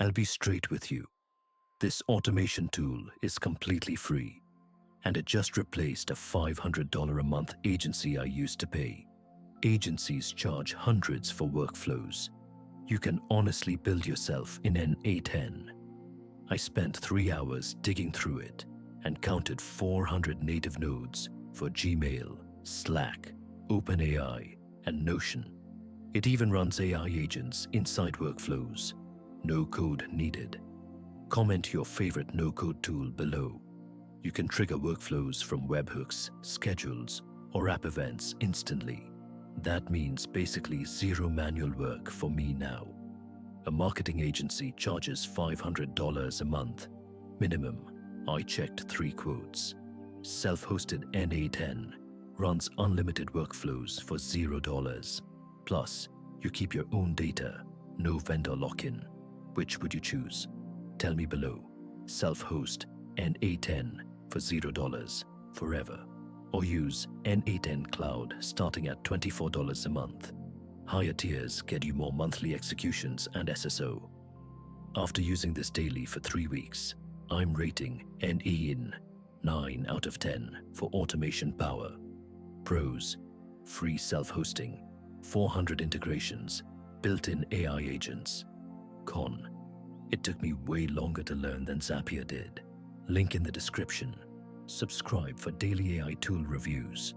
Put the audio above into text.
I'll be straight with you. This automation tool is completely free, and it just replaced a $500 a month agency I used to pay. Agencies charge hundreds for workflows. You can honestly build yourself in n8n. I spent 3 hours digging through it and counted 400 native nodes for Gmail, Slack, OpenAI, and Notion. It even runs AI agents inside workflows. No code needed. Comment your favorite no-code tool below. You can trigger workflows from webhooks, schedules, or app events instantly. That means basically zero manual work for me now. A marketing agency charges $500 a month. Minimum. I checked 3 quotes. Self-hosted n8n runs unlimited workflows for $0. Plus, you keep your own data, no vendor lock-in. Which would you choose? Tell me below. Self-host n8n for $0 forever, or use n8n Cloud starting at $24 a month. Higher tiers get you more monthly executions and SSO. After using this daily for 3 weeks, I'm rating n8n 9 out of 10 for automation power. Pros: free self-hosting, 400 integrations, built-in AI agents. Con: it took me way longer to learn than Zapier did. Link in the description. Subscribe for daily AI tool reviews.